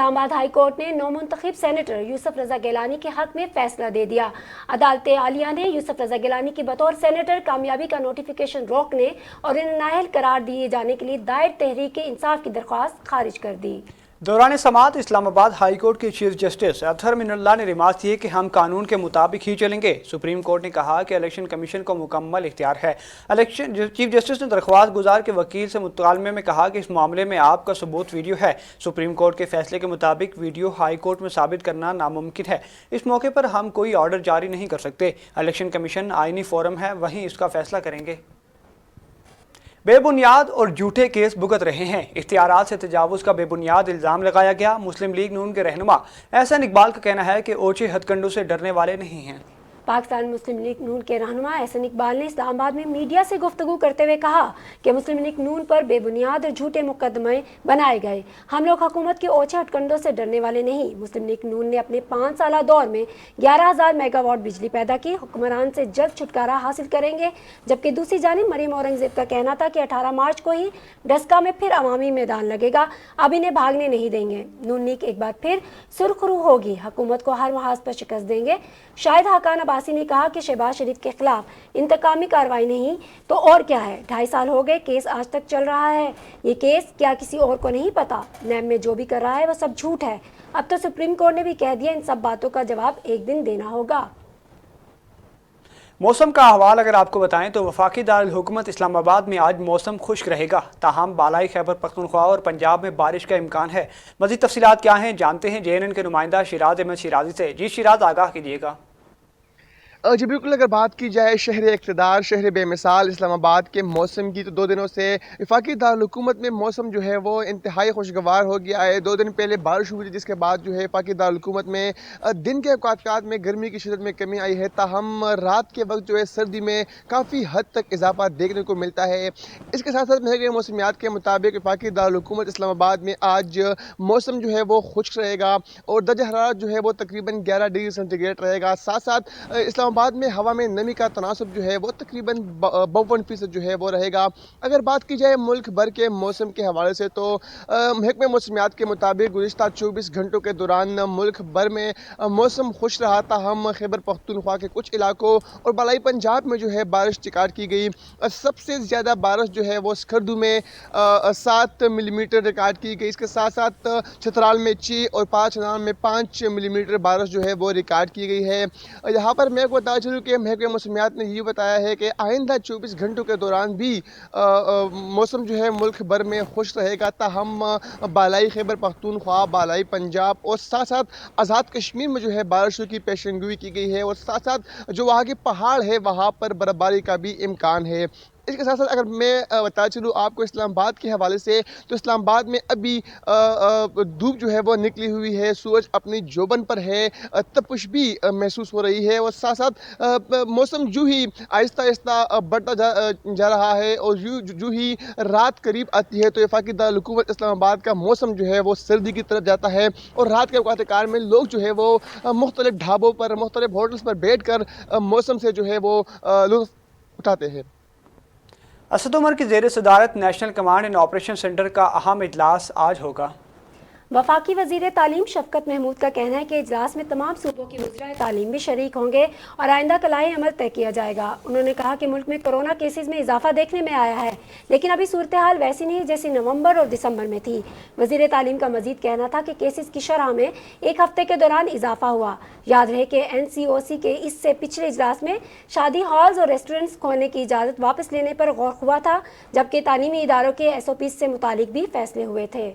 اسلام آباد high court نے نومنتخب senator یوسف رضا گیلانی کے حق میں فیصلہ دے دیا۔ عدالت عالیہ نے یوسف رضا گیلانی کی بطور سینیٹر کامیابی کا نوٹیفیکیشن روکنے اور انہیں نااہل قرار دیے جانے کے لیے دائر تحریک انصاف کی درخواست خارج کر دی۔ دوران سماعت اسلام آباد ہائی کورٹ کے چیف جسٹس اطہر من اللہ نے ریمارک کیے کہ ہم قانون کے مطابق ہی چلیں گے۔ سپریم کورٹ نے کہا کہ الیکشن کمیشن کو مکمل اختیار ہے۔ چیف جسٹس نے درخواست گزار کے وکیل سے مکالمے میں کہا کہ اس معاملے میں آپ کا ثبوت ویڈیو ہے۔ سپریم کورٹ کے فیصلے کے مطابق ویڈیو ہائی کورٹ میں ثابت کرنا ناممکن ہے۔ اس موقع پر ہم کوئی آرڈر جاری نہیں کر سکتے۔ الیکشن کمیشن آئینی فورم ہے، وہیں اس کا فیصلہ کریں گے۔ بے بنیاد اور جھوٹے کیس بھگت رہے ہیں۔ اختیارات سے تجاوز کا بے بنیاد الزام لگایا گیا۔ مسلم لیگ نون کے رہنما احسن اقبال کا کہنا ہے کہ اوچے ہتھ کنڈوں سے ڈرنے والے نہیں ہیں۔ پاکستان مسلم لیگ نون کے رہنما احسن اقبال نے اسلام آباد میں میڈیا سے گفتگو کرتے ہوئے کہا کہ مسلم لیگ نون پر بے بنیاد اور جھوٹے مقدمے بنائے گئے۔ ہم لوگ حکومت کے اوچھے ہتھکنڈوں سے ڈرنے والے نہیں۔ مسلم لیگ نون نے اپنے 5 سالہ دور میں 11,000 میگا واٹ بجلی پیدا کی۔ حکمران سے جلد چھٹکارا حاصل کریں گے۔ جبکہ دوسری جانب مریم اورنگزیب کا کہنا تھا کہ 18 مارچ کو ہی ڈسکا میں پھر عوامی میدان لگے گا، اب انہیں بھاگنے نہیں دیں گے۔ نون لیگ ایک بار پھر سرخرو ہوگی، حکومت کو ہر محاذ پر شکست دیں گے۔ شاہد حقان عباسی نے کہا کہ شہباز شریف کے خلاف انتقامی کارروائی نہیں تو اور کیا ہے؟ 2.5 سال ہو گئے، کیس آج تک چل رہا ہے۔ یہ کیس کیا کسی اور کو نہیں پتا؟ نیب میں جو بھی کر رہا ہے وہ سب جھوٹ ہے۔ اب تو سپریم کورٹ نے بھی کہہ دیا ان سب باتوں کا جواب ایک دن دینا ہوگا۔ موسم کا احوال اگر آپ کو بتائیں تو وفاقی دارالحکومت اسلام آباد میں آج موسم خشک رہے گا، تاہم بالائی خیبر پختونخوا اور پنجاب میں بارش کا امکان ہے۔ مزید تفصیلات کیا ہیں جانتے ہیں JNN کے نمائندہ شیراز احمد شیرازی سے۔ جی شیراز، آگاہ کیجیے گا۔ جی بالکل، اگر بات کی جائے شہر اقتدار، شہر بے مثال اسلام آباد کے موسم کی، تو 2 دنوں سے وفاقی دارالحکومت میں موسم جو ہے وہ انتہائی خوشگوار ہو گیا ہے۔ 2 دن پہلے بارش ہوئی تھی، جس کے بعد جو ہے وفاقی دارالحکومت میں دن کے اوقات میں گرمی کی شدت میں کمی آئی ہے، تاہم رات کے وقت جو ہے سردی میں کافی حد تک اضافہ دیکھنے کو ملتا ہے۔ اس کے ساتھ ساتھ محکمہ موسمیات کے مطابق وفاقی دارالحکومت اسلام آباد میں آج موسم جو ہے وہ خشک رہے گا اور درجہ حرارت جو ہے وہ تقریباً 11 ڈگری سینٹی گریڈ رہے گا۔ ساتھ ساتھ اسلام آباد میں ہوا میں نمی کا تناسب جو ہے وہ تقریباً 52% جو ہے وہ رہے گا۔ اگر بات کی جائے ملک بھر کے موسم کے حوالے سے تو محکمہ موسمیات کے مطابق گزشتہ 24 گھنٹوں کے دوران ملک بھر میں موسم خوش رہا، تاہم خیبر پختونخوا کے کچھ علاقوں اور بالائی پنجاب میں جو ہے بارش ریکارڈ کی گئی۔ سب سے زیادہ بارش جو ہے وہ سکردو میں 7 ملی میٹر ریکارڈ کی گئی۔ اس کے ساتھ ساتھ چترال میں 6 اور پاچنان میں 5 ملی میٹر بارش جو ہے وہ ریکارڈ کی گئی ہے۔ یہاں پر میں کو بتا چلوں کہ محکمہ موسمیات نے یہ بتایا ہے کہ آئندہ 24 گھنٹوں کے دوران بھی موسم جو ہے ملک بھر میں خوش رہے گا، تاہم بالائی خیبر پختونخوا، بالائی پنجاب اور ساتھ ساتھ آزاد کشمیر میں جو ہے بارشوں کی پیشن گوئی کی گئی ہے، اور ساتھ ساتھ جو وہاں کے پہاڑ ہے وہاں پر برفباری کا بھی امکان ہے۔ اس کے ساتھ ساتھ اگر میں بتا چلوں آپ کو اسلام آباد کے حوالے سے، تو اسلام آباد میں ابھی دھوپ جو ہے وہ نکلی ہوئی ہے، سورج اپنی جوبن پر ہے، تپش بھی محسوس ہو رہی ہے، اور ساتھ ساتھ موسم جو ہی آہستہ آہستہ بڑھتا جا رہا ہے، اور جو ہی رات قریب آتی ہے تو وفاقی دارالحکومت اسلام آباد کا موسم جو ہے وہ سردی کی طرف جاتا ہے، اور رات کے اوقات کار میں لوگ جو ہے وہ مختلف ڈھابوں پر، مختلف ہوٹلز پر بیٹھ کر موسم سے جو ہے وہ لطف اٹھاتے ہیں۔ اسد عمر کی زیر صدارت national command and operation centre کا اہم اجلاس آج ہوگا۔ وفاقی وزیر تعلیم شفقت محمود کا کہنا ہے کہ اجلاس میں تمام صوبوں کی وزرائے تعلیم بھی شریک ہوں گے اور آئندہ کا لائحہ عمل طے کیا جائے گا۔ انہوں نے کہا کہ ملک میں کورونا کیسز میں اضافہ دیکھنے میں آیا ہے، لیکن ابھی صورتحال ویسی نہیں جیسی نومبر اور دسمبر میں تھی۔ وزیر تعلیم کا مزید کہنا تھا کہ کیسز کی شرح میں 1 ہفتے کے دوران اضافہ ہوا۔ یاد رہے کہ NCOC کے اس سے پچھلے اجلاس میں شادی ہالز اور ریسٹورنٹس کھولنے کی اجازت واپس لینے پر غور ہوا تھا، جبکہ تعلیمی اداروں کے SOPs سے متعلق بھی فیصلے ہوئے تھے۔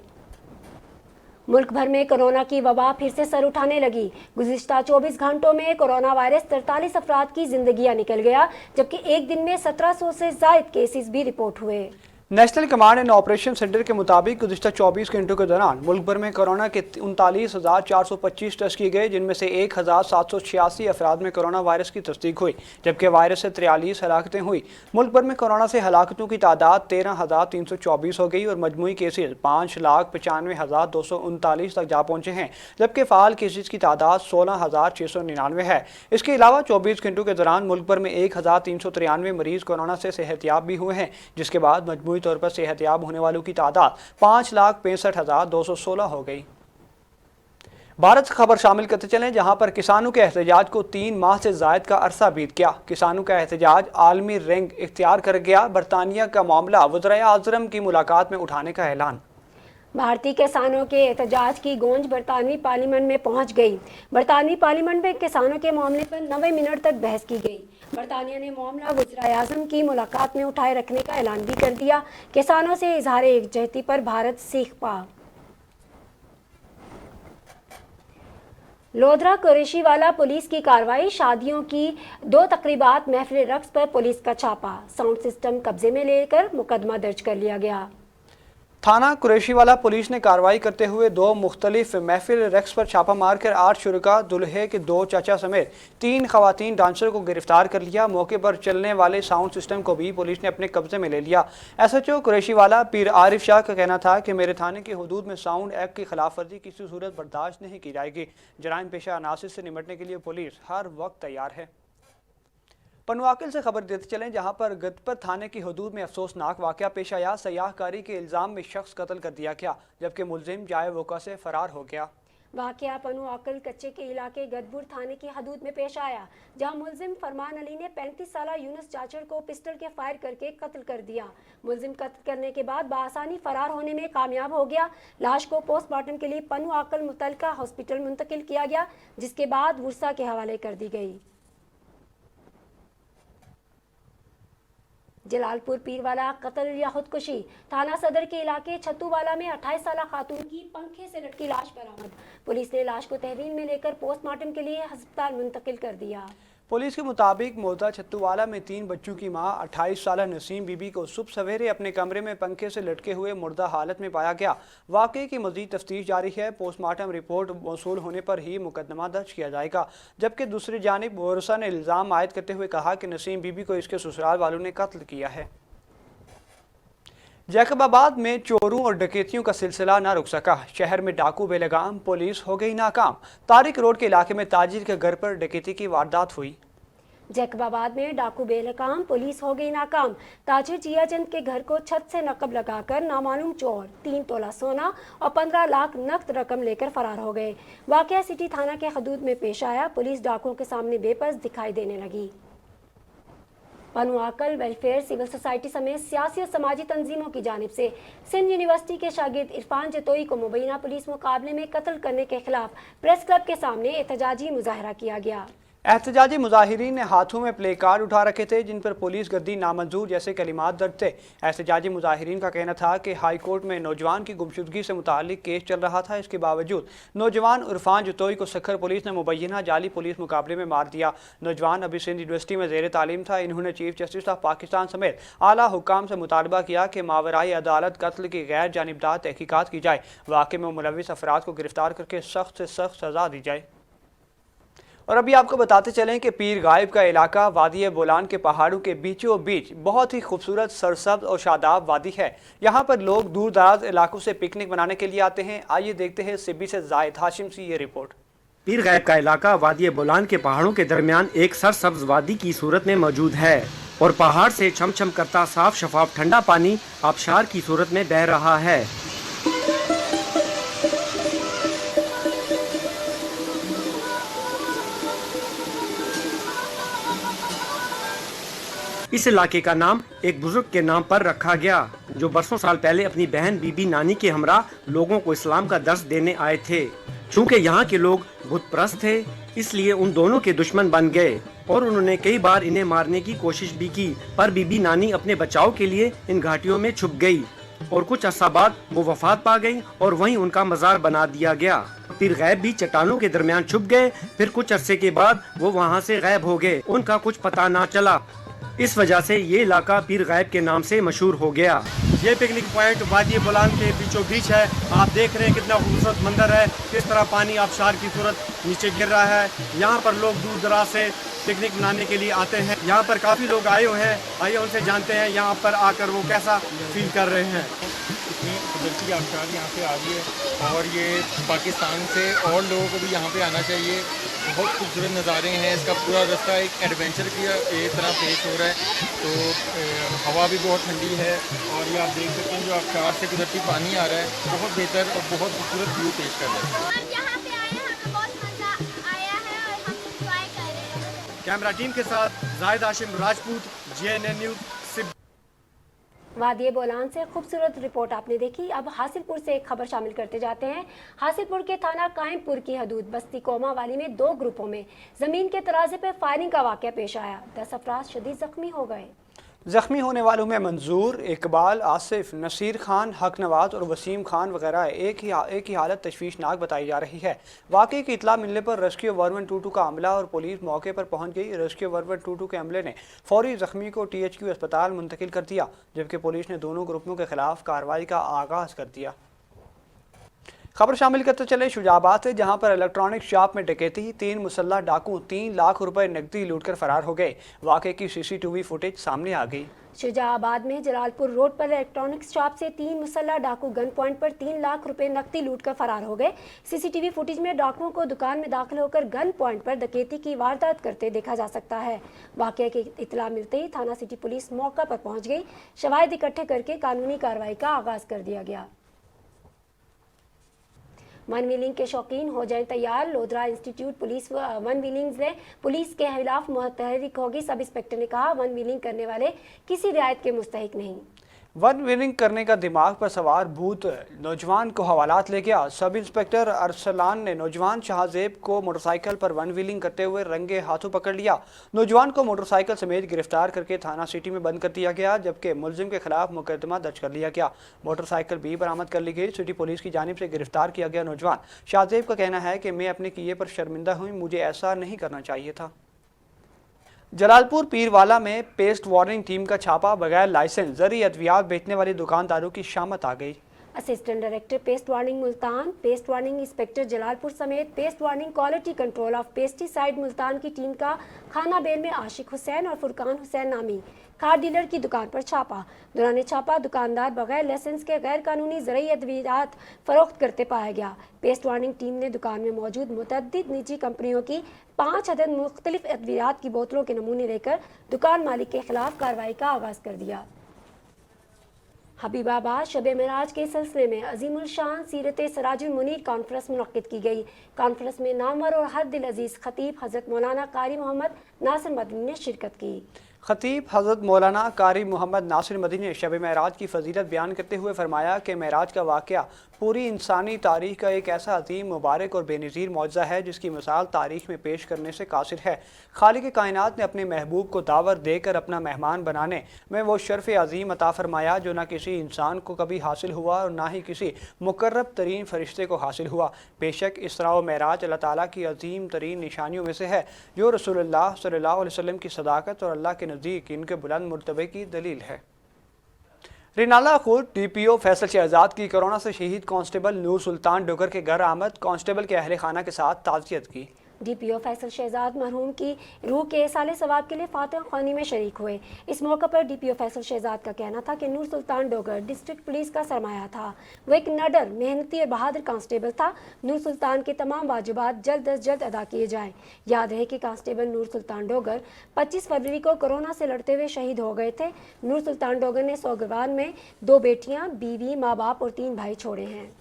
ملک بھر میں کورونا کی وبا پھر سے سر اٹھانے لگی۔ گزشتہ 24 گھنٹوں میں کورونا وائرس 43 افراد کی زندگیاں نکل گیا، جبکہ ایک دن میں 1700 سے زائد کیسز بھی رپورٹ ہوئے۔ National command and operation centre کے مطابق گزشتہ 24 گھنٹوں کے دوران ملک بھر میں کورونا کے 39,425 ٹیسٹ کیے گئے، جن میں سے 1,786 افراد میں کورونا وائرس کی تصدیق ہوئی، جبکہ وائرس سے 43 ہلاکتیں ہوئی۔ ملک بھر میں کورونا سے ہلاکتوں کی تعداد 13,324 ہو گئی اور مجموعی کیسز 5,95,239 تک جا پہنچے ہیں، جبکہ فعال کیسز کی تعداد 16,699 ہے۔ اس کے علاوہ 24 گھنٹوں کے دوران ملک بھر میں 1,393 مریض کورونا سے صحت یاب بھی ہوئے ہیں، جس کے بعد مجموعی طور پر صحت یاب ہونے والوں کی تعداد 5,65,216 ہو گئی۔ भारत से खबर शामिल करते चलें, जहां पर किसानों के एहतजाज को 3 माह से जायद का अरसा बीत गया। किसानों का एहतजाज आलमी रंग इख्तियार कर गया। बरतानिया का मामला वज़ीर-ए-आज़म की मुलाकात में उठाने का ऐलान। भारतीय किसानों के एहतजाज की गूंज बरतानवी पार्लियामेंट में पहुंच गई। बरतानवी पार्लियामेंट में किसानों के मामले पर 90 मिनट तक बहस की गई। बरतानिया ने मामला वज़ीर-ए-आज़म की मुलाकात में उठाए रखने का ऐलान भी कर दिया। किसानों से इजहार एकजहती पर भारत सीख पा। लोधरा कुरैशी वाला पुलिस की कार्रवाई, शादियों की 2 तकरीबात, महफिल रक्स पर पुलिस का छापा, साउंड सिस्टम कब्जे में लेकर मुकदमा दर्ज कर लिया गया। थाना कुरैशी वाला पुलिस ने कार्रवाई करते हुए 2 मुख्तलिफ महफिल रक्स पर छापा मारकर 8 शुरका, दुल्हे के 2 चाचा समेत 3 खवातीन डांसर को गिरफ्तार कर लिया। मौके पर चलने वाले साउंड सिस्टम को भी पुलिस ने अपने कब्जे में ले लिया। SHO कुरैशी वाला पीर आरिफ शाह का कहना था कि मेरे थाने की हदूद में साउंड एक्ट की खिलाफ वर्जी किसी सूरत बर्दाश्त नहीं की जाएगी। जराइम पेशा अनासिर से निपटने के लिए पुलिस हर वक्त तैयार है। पनुआकिल से खबर देते चलें, जहां पर गदपत थाने की हदूद में अफसोसनाक वाकया पेश आया। सयाहकारी के इल्ज़ाम में शख्स कत्ल कर दिया गया, जबकि मुलजिम जाए वक़ा से फरार हो गया। वाकया पनुआकिल कच्चे के इलाके गदपुर थाने की हदूद में पेश आया, जहां मुलजिम फरमान अली ने 35 साला यूनुस जाचर को पिस्टल के फायर करके कत्ल कर दिया। मुलजिम कत्ल करने के बाद बआसानी फरार होने में कामयाब हो गया। लाश को पोस्टमार्टम के लिए पनुआकिल मुतलका हॉस्पिटल मुंतकिल किया गया, जिसके बाद वुरसा के हवाले कर दी गई। जलालपुर पीरवाला कत्ल या खुदकुशी, थाना सदर के इलाके छत्तूवाला में 28 साला खातून की पंखे से लटकी लाश बरामद। पुलिस ने लाश को तहवील में लेकर पोस्टमार्टम के लिए अस्पताल मुंतकिल कर दिया। पुलिस के मुताबिक मोदा छत्तूवाला में 3 बच्चों की मां 28 साला नसीम बीबी को सुबह सवेरे अपने कमरे में पंखे से लटके हुए मुर्दा हालत में पाया गया। वाकये की मजीद तफ्तीश जारी है। पोस्टमार्टम रिपोर्ट मौसूल होने पर ही मुकदमा दर्ज किया जाएगा। जबकि दूसरी जानिब वोरसा ने इल्ज़ाम आयद करते हुए कहा कि नसीम बीबी को इसके ससुराल वालों ने कत्ल किया है। जैकबाबाद में चोरों और डकैतियों का सिलसिला न रुक सका। शहर में डाकू बेलगाम, पुलिस हो गई नाकाम। तारिक रोड के इलाके में ताजिर के घर पर डकैती की वारदात हुई। जैकबाबाद में डाकू बेलगाम, पुलिस हो गई नाकाम। ताजिर जियाचंद के घर को छत से नकब लगाकर नामालूम चोर 3 तोला सोना और 15 लाख नकद रकम लेकर फरार हो गए। वाकया सिटी थाना के हदूद में पेश आया। पुलिस डाकुओं के सामने बेबस दिखाई देने लगी। पनुआकल वेलफेयर सिविल सोसाइटी समेत सियासी और समाजी तंजीमों की जानिब से सिंध यूनिवर्सिटी के शागिर्द इरफान जतोई को मुबैना पुलिस मुकाबले में कत्ल करने के खिलाफ प्रेस क्लब के सामने एहतजाजी मुजाहरा किया गया। एहतजाजी मुजाहिरीन ने हाथों में प्ले कार्ड उठा रखे थे, जिन पर पुलिस गर्दी नामंजूर जैसे कलिमात दर्ज थे। एहतजाजी मुजाहिरीन का कहना था कि हाई कोर्ट में नौजवान की गुमशुदगी से मुतालिक केस चल रहा था। इसके बावजूद नौजवान इरफान जतोई को सखर पुलिस ने मुबैना जाली पुलिस मुकाबले में मार दिया। नौजवान अभी सिंध यूनिवर्सिटी में जेर तालीम था। इन्होंने चीफ जस्टिस ऑफ पाकिस्तान समेत आला हुक्काम से मुतालबा किया कि मावराई अदालत कत्ल की गैर जानिबदार तहकीकात की जाए। वाक़े में मुलविस अफराद को गिरफ्तार करके सख्त से सख्त सजा दी जाए। और अभी आपको बताते चलें कि पीर गायब का इलाका वादी बोलान के पहाड़ों के बीचों बीच बहुत ही खूबसूरत सरसब्ज और शादाब वादी है। यहाँ पर लोग दूर दराज इलाकों से पिकनिक मनाने के लिए आते हैं। आइए देखते हैं सिब्बी से जायद हाशिम की ये रिपोर्ट। पीर गायब का इलाका वादी बोलान के पहाड़ों के दरमियान एक सरसब्ज वादी की सूरत में मौजूद है और पहाड़ से छमछम करता साफ शफाफ ठंडा पानी आबशार की सूरत में बह रहा है। इस इलाके का नाम एक बुजुर्ग के नाम पर रखा गया, जो बरसों साल पहले अपनी बहन बीबी नानी के हमरा लोगों को इस्लाम का दर्स देने आए थे। चूंकि यहाँ के लोग बुत परस्त थे, इसलिए उन दोनों के दुश्मन बन गए और उन्होंने कई बार इन्हें मारने की कोशिश भी की, पर बीबी नानी अपने बचाव के लिए इन घाटियों में छुप गई और कुछ अरसा बाद वो वफात पा गई और वहीं उनका मजार बना दिया गया। पीर गायब भी चट्टानों के दरमियान छुप गए, फिर कुछ अरसे के बाद वो वहाँ से गायब हो गए, उनका कुछ पता ना चला। इस वजह से ये इलाका पीर गायब के नाम से मशहूर हो गया। ये पिकनिक पॉइंट वादी बोलान के बीचों बीच है। आप देख रहे हैं कितना खूबसूरत मंदिर है, किस तरह पानी आबशार की सूरत नीचे गिर रहा है। यहाँ पर लोग दूर दराज से पिकनिक मनाने के लिए आते हैं। यहाँ पर काफ़ी लोग आए हुए हैं, आइए उनसे जानते हैं यहाँ पर आकर वो कैसा फील कर रहे हैं। इतनी कुदरती आबशार यहाँ पे आ रही है और ये पाकिस्तान से और लोगों को भी यहाँ पे आना चाहिए। बहुत खूबसूरत नज़ारे हैं, इसका पूरा रास्ता एक एडवेंचर की तरह पेश हो रहा है। तो हवा भी बहुत ठंडी है और ये आप देख सकते हैं जो आबशार से कुदरती पानी आ रहा है, बहुत बेहतर और बहुत खूबसूरत व्यू पेश कर रहा है। कैमरा टीम के साथ जाहिद हाशिम राजपूत, JNN न्यूज़। वादिये बोलान से खूबसूरत रिपोर्ट आपने देखी। अब हासिलपुर से एक खबर शामिल करते जाते हैं। हासिलपुर के थाना कायमपुर की हदूद बस्ती कोमावाली में 2 ग्रुपों में जमीन के तराजे पर फायरिंग का वाकया पेश आया। 10 अफराद शदीद जख्मी हो गए। जख्मी होने वालों में मंजूर, इकबाल, आसिफ, नसीर खान, हक नवाज और वसीम खान वगैरह एक ही हालत तशवीशनाक बताई जा रही है। वाक़े की इतला मिलने पर रेस्क्यू 1122 का अमला और पुलिस मौके पर पहुंच गई। रेस्क्यू 1122 के अमले ने फौरी जख्मी को THQ अस्पताल मुंतकिल कर दिया, जबकि पुलिस ने दोनों ग्रुपों के खिलाफ कार्रवाई का आगाज़ कर दिया। खबर शामिल करते चले शुजाबाद से, जहां पर इलेक्ट्रॉनिक शॉप में डकैती, 3 मुसल्लह डाकू 3 लाख रुपए नकदी लूटकर फरार हो गए। वाक़े की CCTV फुटेज सामने आ गई। शुजाबाद में जलालपुर रोड पर इलेक्ट्रॉनिक्स शॉप से 3 मुसल्लह डाकू गन पॉइंट पर 3 लाख रुपए नकदी लूटकर फरार हो गए। CCTV फुटेज में डाकुओं को दुकान में दाखिल होकर गन पॉइंट पर डकैती की वारदात करते देखा जा सकता है। वाकये की इतला मिलते ही थाना सिटी पुलिस मौका पर पहुंच गई। शवाहिद इकट्ठे करके कानूनी कार्रवाई का आगाज कर दिया गया। वन व्हीलिंग के शौकीन हो जाएं तैयार। Lodhran institute police one wheeling से पुलिस के खिलाफ मुतहरिक होगी। सब इंस्पेक्टर ने कहा, वन व्हीलिंग करने वाले किसी रियायत के मुस्तहिक नहीं। वन व्हीलिंग करने का दिमाग पर सवार भूत नौजवान को हवालात ले गया। सब इंस्पेक्टर अरसलान ने नौजवान शाहजेब को मोटरसाइकिल पर वन व्हीलिंग करते हुए रंगे हाथों पकड़ लिया। नौजवान को मोटरसाइकिल समेत गिरफ्तार करके थाना सिटी में बंद कर दिया गया, जबकि मुलजिम के खिलाफ मुकदमा दर्ज कर लिया गया। मोटरसाइकिल भी बरामद कर ली गई। सिटी पुलिस की जानिब से गिरफ्तार किया गया नौजवान शाहजेब का कहना है कि मैं अपने किए पर शर्मिंदा हुई, मुझे ऐसा नहीं करना चाहिए था। जलालपुर पीरवाला में पेस्ट वार्निंग टीम का छापा, बगैर लाइसेंस जरी अद्वियात बेचने वाले दुकानदारों की शामत आ गई। Assistant director pest warning Multan, pest warning inspector Jalalpur समेत pest warning quality control of pesticide Multan की टीम का खाना बेल में आशिक हुसैन और फुरकान हुसैन नामी कार डीलर की दुकान पर छापा। दौरान छापा दुकानदार बगैर लाइसेंस के गैर कानूनी ज़रूरी अद्वियात फरोख्त करते पाया गया। पेस्ट वार्निंग टीम ने दुकान में मौजूद मुतअद्दिद निजी कंपनियों की 5 अदद मुख्तलिफ अद्वियात की बोतलों के नमूने लेकर दुकान मालिक के खिलाफ कार्रवाई का आगाज़ कर दिया। हबीबाबाद शब मेराज के सिलसिले में अजीमुल शान सीरत सराजुल मुनीर कॉन्फ्रेंस मुनक्किद की गई। कॉन्फ्रेंस में नामवर और हर दिल अजीज़ खतीब हज़रत मौलाना कारी मोहम्मद नासिर मदनी ने शिरकत की। खतीब हज़रत मौलाना कारी मोहम्मद नासिर मदनी ने शब मेराज की फजीलत बयान करते हुए फरमाया कि मेराज का वाक़या पूरी इंसानी तारीख़ का एक ऐसा अजीम, मुबारक और बेनज़ीर मौजज़ा है जिसकी मिसाल तारीख़ में पेश करने से कासिर है। खालिक कायनात ने अपने महबूब को दावत देकर अपना मेहमान बनाने में वो शर्फ़ अजीम अता फरमाया जो ना किसी इंसान को कभी हासिल हुआ और ना ही किसी मुकर्रब तरीन फरिश्ते को हासिल हुआ। बेशक इसरा व मेराज अल्लाह ताला की अजीम तरीन निशानियों में से है, जो रसूलुल्लाह सल्लल्लाहु अलैहि वसल्लम की सदाकत और अल्लाह के नज़दीक इनके बुलंद मर्तबे की दलील है। रिनाला खुद DPO फैसल शहजाद की कोरोना से शहीद कांस्टेबल नूर सुल्तान डोगर के घर आमद, कांस्टेबल के अहले खाना के साथ ताज़ियत की। DPO फैसल शहजाद मरहूम की रूह के साले सवाब के लिए फातिहा ख़्वानी में शरीक हुए। इस मौके पर DPO फैसल शहजाद का कहना था कि नूर सुल्तान डोगर डिस्ट्रिक्ट पुलिस का सरमाया था। वो एक नडर, मेहनती और बहादुर कांस्टेबल था। नूर सुल्तान के तमाम वाजिबात जल्द अज जल्द अदा किए जाएँ। याद रहे कि कांस्टेबल नूर सुल्तान डोगर 25 फरवरी को कोरोना से लड़ते हुए शहीद हो गए थे। नूर सुल्तान डोगर ने सोगवान में 2 बेटियाँ, बीवी, माँ बाप और 3 भाई छोड़े हैं।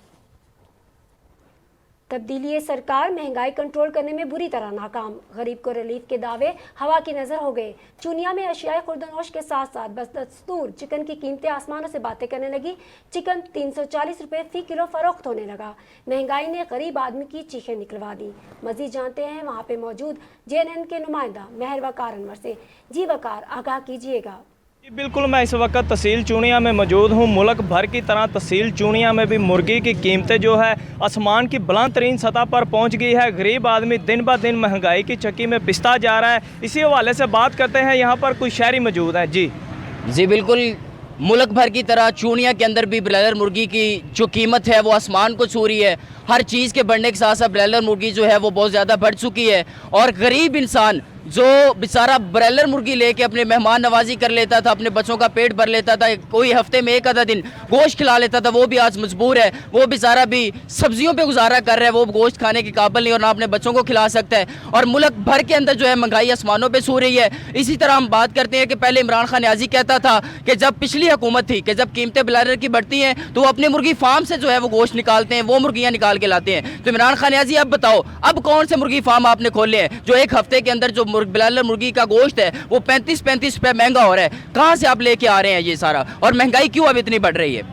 तब्दीली सरकार महंगाई कंट्रोल करने में बुरी तरह नाकाम, गरीब को रिलीफ के दावे हवा की नज़र हो गए। चुनिया में अशियाए खुर्दनोश के साथ साथ बदस्तूर चिकन की कीमतें आसमानों से बातें करने लगी। चिकन 340 रुपये फ़ी किलो फरोख्त होने लगा। महंगाई ने गरीब आदमी की चीखें निकलवा दी। मजीद जानते हैं वहाँ पे मौजूद JNN के नुमाइंदा महर वकार अनवर से। जी वकार, आगाह कीजिएगा। बिल्कुल, मैं इस वक्त तहसील चूनिया में मौजूद हूँ। मुल्क भर की तरह तहसील चूनिया में भी मुर्गी की कीमतें जो है आसमान की बुलंद तरीन सतह पर पहुँच गई है। गरीब आदमी दिन ब दिन महंगाई की चक्की में पिसता जा रहा है। इसी हवाले से बात करते हैं, यहाँ पर कुछ शहरी मौजूद हैं। जी बिल्कुल, मुल्क भर की तरह चूनिया के अंदर भी ब्रायलर मुर्गी की जो कीमत है वो आसमान को छू रही है। हर चीज़ के बढ़ने के साथ साथ ब्रायलर मुर्गी जो है वो बहुत ज़्यादा बढ़ चुकी है। और गरीब इंसान जो बेचारा ब्रायलर मुर्गी लेके अपने मेहमान नवाजी कर लेता था, अपने बच्चों का पेट भर लेता था, कोई हफ्ते में एक आधा दिन गोश्त खिला लेता था, वो भी आज मजबूर है। वो बेचारा भी सब्जियों पे गुजारा कर रहा है, वो गोश्त खाने के काबिल नहीं और ना अपने बच्चों को खिला सकता है। और मुल्क भर के अंदर जो है महंगाई आसमानों पे सो रही है। इसी तरह हम बात करते हैं कि पहले इमरान खान न्याजी कहता था कि जब पिछली हुकूमत थी कि जब कीमतें ब्रायलर की बढ़ती हैं तो वो अपने मुर्गी फार्म से जो है वो गोश्त निकालते हैं, वो मुर्गियाँ निकाल के लाते हैं। तो इमरान खान न्याजी अब बताओ, अब कौन से मुर्गी फार्म आपने खोले हैं जो एक हफ्ते के अंदर जो ब्रॉयलर मुर्गी का गोश्त है वो 35-35 रुपये महंगा हो रहा है। कहाँ से आप लेके आ रहे हैं ये सारा, और महंगाई क्यों अब इतनी बढ़ रही है?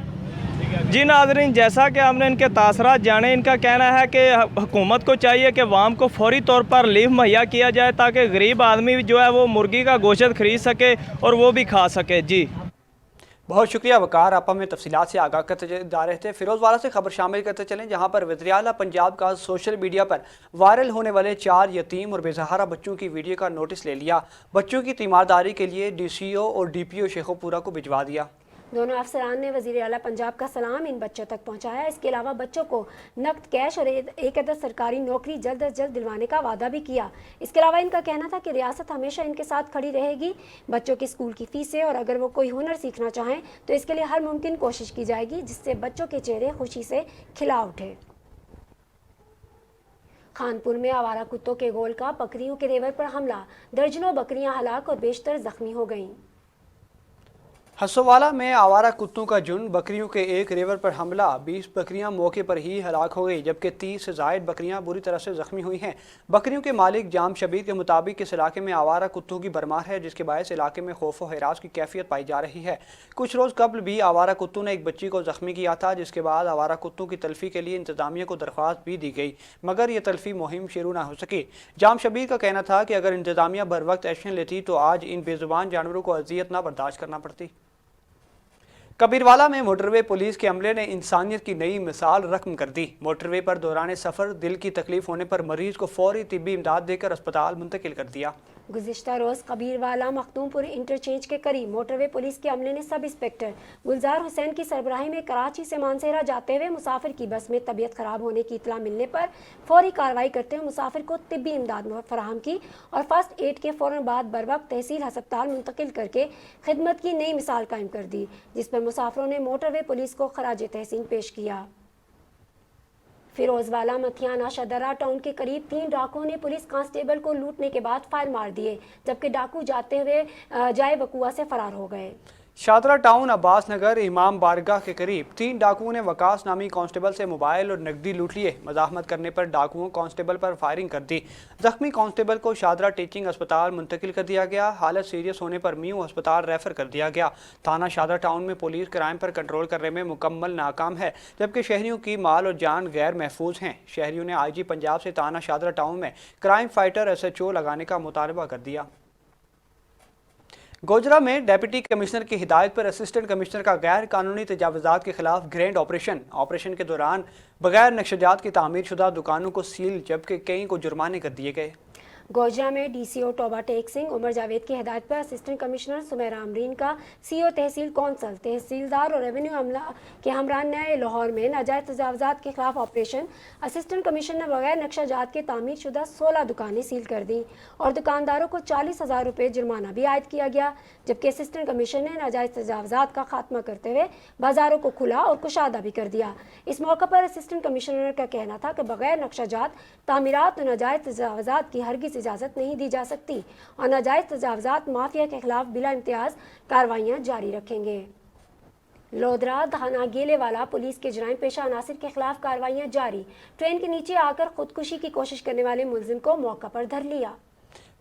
जी नाज़रीन, जैसा कि हमने इनके तासरात जाने, इनका कहना है कि हुकूमत को चाहिए कि अवाम को फौरी तौर पर रिलीफ मुहैया किया जाए ताकि गरीब आदमी जो है वो मुर्गी का गोश्त ख़रीद सके और वो भी खा सके। जी बहुत शुक्रिया वकार, आप हमें तफसीलात से आगाह करते जा रहे थे। फिरोजवाला से खबर शामिल करते चलें, जहां पर वज़ीर आला पंजाब का सोशल मीडिया पर वायरल होने वाले 4 यतीम और बेसहारा बच्चों की वीडियो का नोटिस ले लिया। बच्चों की तीमारदारी के लिए DCO और DPO शेखोपुरा को भिजवा दिया। दोनों अफसरान ने वज़ीर आला पंजाब का सलाम इन बच्चों तक पहुंचाया। इसके अलावा बच्चों को नकद कैश और एक अदद सरकारी नौकरी जल्द अज जल्द दिलवाने का वादा भी किया। इसके अलावा इनका कहना था कि रियासत हमेशा इनके साथ खड़ी रहेगी। बच्चों की स्कूल की फीसें और अगर वो कोई हुनर सीखना चाहें तो इसके लिए हर मुमकिन कोशिश की जाएगी जिससे बच्चों के चेहरे खुशी से खिला उठे। खानपुर में आवारा कुत्तों के गोल का बकरियों के रेवर पर हमला, दर्जनों बकरियां हलाक और बेशतर जख्मी हो गईं। हसोवाला में आवारा कुत्तों का झुंड, बकरियों के एक रेवर पर हमला, 20 बकरियां मौके पर ही हलाक हो गई जबकि 30 से ज़ायद बकरियां बुरी तरह से जख्मी हुई हैं। बकरियों के मालिक जाम शबीर के मुताबिक इस इलाके में आवारा कुत्तों की भरमार है जिसके बायस इलाके में खौफ व हिरास की कैफियत पाई जा रही है। कुछ रोज़ कबल भी आवारा कुत्तों ने एक बच्ची को जख्मी किया था जिसके बाद आवारा कुत्तों की तल्फी के लिए इंतजामिया को दरख्वास्त भी दी गई मगर ये तल्फी मुहिम शुरू ना हो सकी। जाम शबीर का कहना था कि अगर इंतजामिया बर वक्त एक्शन लेती तो आज इन बेजुबान जानवरों को अजियत ना बर्दाश्त करना पड़ती। कबीरवाला में मोटरवे पुलिस के अमले ने इंसानियत की नई मिसाल रकम कर दी। मोटरवे पर दौरान सफ़र दिल की तकलीफ होने पर मरीज को फौरी तिब्बी इमदाद देकर अस्पताल मुंतकिल कर दिया। गुज़िश्ता रोज़ कबीरवाला मखदूमपुर इंटरचेंज के करीब मोटरवे पुलिस के अमले ने सब इंस्पेक्टर गुलजार हुसैन की सरबराही में कराची से मानसेरा जाते हुए मुसाफिर की बस में तबीयत ख़राब होने की इतला मिलने पर फौरी कार्रवाई करते हुए मुसाफिर को तिब्बी इमदाद फराहम की और फर्स्ट एड के फ़ौरन बाद बर वक्त तहसील अस्पताल मुंतकिल करके खिदमत की नई मिसाल कायम कर दी जिस पर मुसाफिरों ने मोटरवे पुलिस को खराज तहसीन पेश किया। फिरोजवाला मथियाना शदरा टाउन के करीब 3 डाकुओं ने पुलिस कांस्टेबल को लूटने के बाद फायर मार दिए जबकि डाकू जाते हुए जाए वकुआ से फरार हो गए। शादरा टाउन अब्बास नगर इमाम बारगाह के करीब 3 डाकुओं ने वकास नामी कांस्टेबल से मोबाइल और नकदी लूट लिए। मज़ाहमत करने पर डाकुओं कांस्टेबल पर फायरिंग कर दी। जख्मी कांस्टेबल को शादरा टीचिंग अस्पताल मुंतकिल कर दिया गया। हालत सीरियस होने पर म्यू अस्पताल रेफर कर दिया गया। थाना शादरा टाउन में पुलिस क्राइम पर कंट्रोल करने में मुकम्मल नाकाम है जबकि शहरियों की माल और जान गैर महफूज हैं। शहरियों ने IG पंजाब से थाना शादरा टाउन में क्राइम फाइटर SHO लगाने का मुतालबा कर दिया। गोजरा में डिप्टी कमिश्नर की हिदायत पर असिस्टेंट कमिश्नर का गैर कानूनी तजावुज़ात के खिलाफ ग्रैंड ऑपरेशन के दौरान बगैर नक्शजात की तामीर शुदा दुकानों को सील जबकि कई को जुर्माने कर दिए गए। गोजरा में DCO टोबा टेक सिंह उमर जावेद की हिदायत पर असिस्टेंट कमिश्नर सुमेरा अमरीन का CO तहसील कौंसल तहसीलदार और रेवेन्यू अमला के हमरा नए लाहौर में नाजायज़ तजावुज़ात के खिलाफ ऑपरेशन। असिस्टेंट कमिश्नर ने बगैर नक्शाजात के तामीर शुदा 16 दुकानें सील कर दी और दुकानदारों को 40,000 रुपये जुर्माना भी आयद किया गया जबकि असिस्टेंट कमिश्नर ने नाजायज़ तजावुज़ात का खात्मा करते हुए बाजारों को खुला और कुशादा भी कर दिया। इस मौके पर असिस्टेंट कमिश्नर का कहना था कि बगैर नक्शाजात तामीरात और नाजायज़ तजावुज़ात की हरगिज़ इजाज़त नहीं दी जा सकती और नाजायज़ तजावुज़ात माफिया के खिलाफ बिला इम्तियाज़ कार्रवाइयाँ जारी रखेंगे। लोधरा थाना गेलेवाला पुलिस के जराइम पेशा अनासिर के खिलाफ कार्रवाइयाँ जारी। ट्रेन के नीचे आकर खुदकुशी की कोशिश करने वाले मुलजिम को मौका पर धर लिया।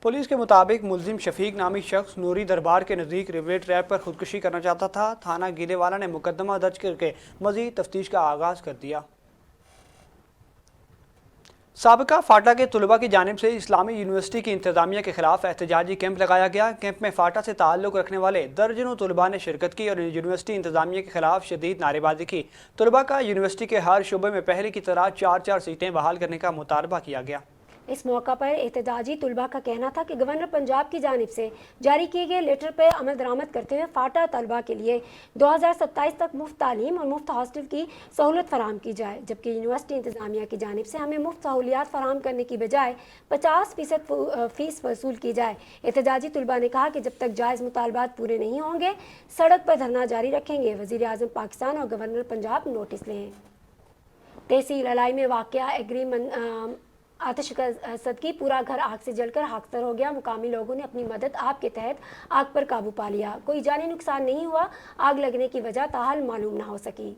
पुलिस के मुताबिक मुलजिम शफीक नामी शख्स नूरी दरबार के नज़दीक रेलवे ट्रैक पर खुदकुशी करना चाहता था। थाना गेलेवाला ने मुकदमा दर्ज करके मज़ीद तफ्तीश का आगाज़ कर दिया। साबिका फाटा के तलबा की जानिब से इस्लामी यूनिवर्सिटी की इंतजामिया के खिलाफ एहतजाजी कैंप लगाया गया। कैंप में फाटा से ताल्लुक़ रखने वाले दर्जनों तलबा ने शिरकत की और यूनिवर्सिटी इंतजामिया के खिलाफ शदीद नारेबाजी की। तलबा का यूनिवर्सिटी के हर शुबे में पहले की तरह 4-4 सीटें बहाल करने का मुतालबा किया गया। इस मौका पर एहतजाजी तलबा का कहना था कि गवर्नर पंजाब की जानिब से जारी किए गए लेटर पर अमल दरामद करते हुए फाटा तलबा के लिए 2027 तक मुफ्त तालीम और मुफ्त हॉस्टल की सहूलत फराहम की जाए जबकि यूनिवर्सिटी इंतजामिया की जानिब से हमें मुफ्त सहूलियात फराहम करने की बजाय 50% फीस वसूल की जाए। एहतजाजी तलबा ने कहा कि जब तक जायज़ मुतालबात पूरे नहीं होंगे सड़क पर धरना जारी रखेंगे। वज़ीर आज़म पाकिस्तान और गवर्नर पंजाब नोटिस लें। तहसील अलाई में वाक़या एग्री आतिश सदकी पूरा घर आग से जलकर खाकसर हो गया। मुकामी लोगों ने अपनी मदद आप के तहत आग पर काबू पा लिया। कोई जानी नुकसान नहीं हुआ। आग लगने की वजह ताहाल मालूम ना हो सकी।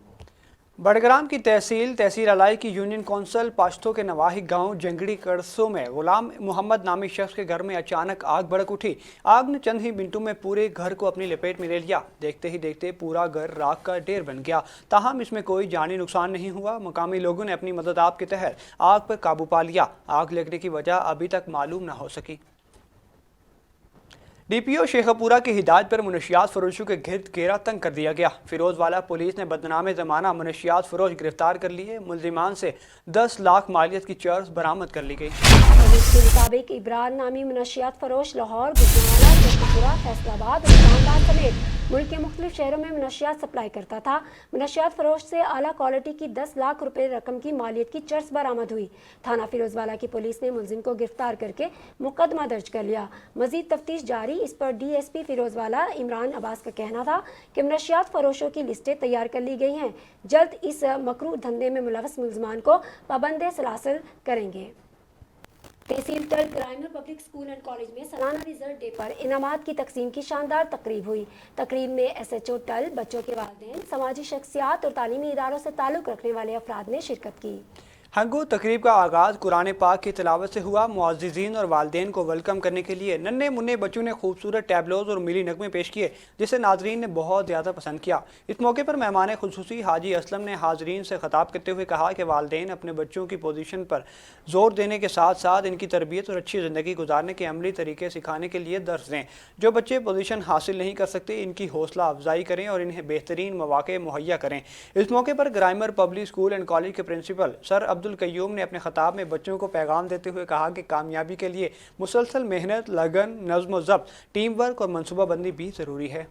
बड़ग्राम की तहसील अलाई की यूनियन कौंसिल पाश्तो के नवाही गांव जंगड़ी करसों में गुलाम मोहम्मद नामी शख्स के घर में अचानक आग भड़क उठी। आग ने चंद ही मिनटों में पूरे घर को अपनी लपेट में ले लिया। देखते ही देखते पूरा घर राख का ढेर बन गया। ताहम इसमें कोई जानी नुकसान नहीं हुआ। मकामी लोगों ने अपनी मदद के तहत आग पर काबू पा लिया। आग लगने की वजह अभी तक मालूम न हो सकी। डीपीओ शेखपुरा की हिदायत पर मुनशियात फरोशों के गिर्द घेरा तंग कर दिया गया। फिरोजवाला पुलिस ने बदनामे ज़माना मुनशियात फरोश गिरफ्तार कर लिए। मुलजिमान से 10 लाख मालियत की चर्स बरामद कर ली गई। पुलिस के मुताबिक इब्रार नामी मुनशियात फरोश लाहौर, गुजरावाला, शेखपुरा, फैसलाबाद और इस्लामाबाद समेत मुल्क के मुख्तलिफ शहरों में मुनशियात सप्लाई करता था। मुनशियात फरोश से आला क्वालिटी की 10 लाख रुपए रकम की मालियत की चर्स बरामद हुई। थाना फिरोजवाला की पुलिस ने मुलजिम को गिरफ्तार करके मुकदमा दर्ज कर लिया। मजीद तफ्तीश जारी। इस पर DSP फिरोजवाला इमरान अब्बास का कहना था कि मुनशियात फरोशों की लिस्टें तैयार कर ली गई हैं। जल्द इस मकरूह धंधे में मुलव्वस मुलजमान को पाबंद सलासिल करेंगे। तहसील टल ग्रामीण पब्लिक स्कूल एंड कॉलेज में सालाना रिजल्ट डे पर इनामात की तकसीम की शानदार तकरीब हुई। तकरीब में SHO टल, बच्चों के वालिदैन, समाजी शख्सियात और तालीमी इदारों से ताल्लुक़ रखने वाले अफराद ने शिरकत की। हंगू तकरीब का आगाज़ कुरान पाक की तिलावत से हुआ। मुअज़्ज़िज़ीन और वालिदैन को वेलकम करने के लिए नन्हे मुन्ने बच्चों ने खूबसूरत टैबलोज और मिली नगमे पेश किए, जिसे नाजरीन ने बहुत ज़्यादा पसंद किया। इस मौके पर मेहमान खुसूसी हाजी असलम ने हाजरीन से खिताब करते हुए कहा कि वालिदैन अपने बच्चों की पोजीशन पर जोर देने के साथ साथ इनकी तरबियत और अच्छी ज़िंदगी गुजारने के अमली तरीके सिखाने के लिए दर्स दें। जो बच्चे पोजीशन हासिल नहीं कर सकते, इनकी हौसला अफजाई करें और इन्हें बेहतरीन मौके मुहैया करें। इस मौके पर ग्रामीण पब्लिक स्कूल एंड कॉलेज के प्रिंसिपल सर अब्दुल कय्यूम ने अपने खिताब में बच्चों को पैगाम देते हुए कहा कि कामयाबी के लिए मुसलसल मेहनत, लगन, नज़्म व ज़ब्त, टीम वर्क और मनसूबाबंदी भी ज़रूरी है।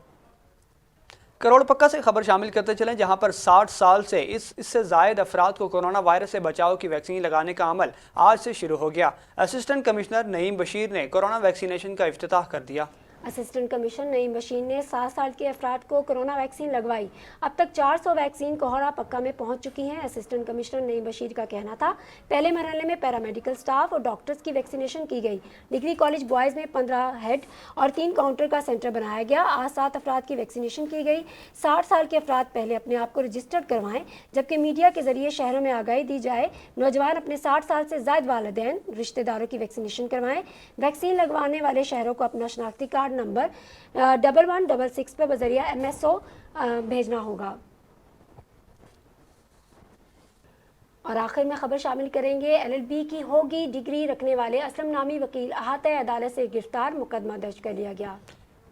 करोड़ पक्का से खबर शामिल करते चलें, जहां पर 60 साल से इससे ज़ायद अफराद को कोरोना वायरस से बचाव की वैक्सीन लगाने का अमल आज से शुरू हो गया। असिस्टेंट कमिश्नर नईम बशीर ने कोरोना वैक्सीनेशन का इफ्तिताह कर दिया। असिस्टेंट कमिश्नर नईम बशीर ने 60 साल के अफराद को कोरोना वैक्सीन लगवाई। अब तक 400 वैक्सीन कोहरा पक्का में पहुंच चुकी हैं। असिस्टेंट कमिश्नर नईम बशीर का कहना था, पहले मरहले में पैरामेडिकल स्टाफ और डॉक्टर्स की वैक्सीनेशन की गई। डिग्री कॉलेज बॉयज़ में 15 हेड और 3 काउंटर का सेंटर बनाया गया। आज 7 अफराद की वैक्सीनेशन की गई। 60 साल के अफराद पहले अपने आप को रजिस्टर्ड करवाएं, जबकि मीडिया के जरिए शहरों में आगाही दी जाए। नौजवान अपने 60 साल से ज़ायद वालिदैन, रिश्तेदारों की वैक्सीनेशन करवाएं। वैक्सीन लगवाने वाले शहरों को अपना शनाख्ती कार्ड नंबर 1166 पर बजरिया MSO भेजना होगा। और आखिर में खबर शामिल करेंगे, LLB की होगी डिग्री रखने वाले असलम नामी वकील अहाता अदालत से गिरफ्तार, मुकदमा दर्ज कर लिया गया।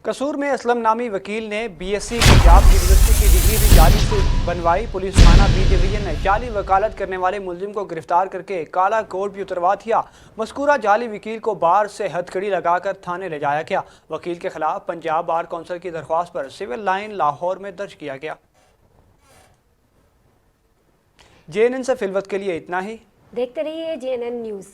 कसूर में असलम नामी वकील ने BSc पंजाब यूनिवर्सिटी की डिग्री भी जाली से बनवाई। पुलिस थाना B डिवीजन ने जाली वकालत करने वाले मुलजिम को गिरफ्तार करके काला कोट भी उतरवा दिया। मज़कूरा जाली वकील को बार से हथकड़ी लगाकर थाने ले जाया गया। वकील के खिलाफ पंजाब बार कौंसिल की दरख्वास्त पर सिविल लाइन लाहौर में दर्ज किया गया। JNN से फिलवत के लिए इतना ही। देखते रहिए JNN न्यूज़।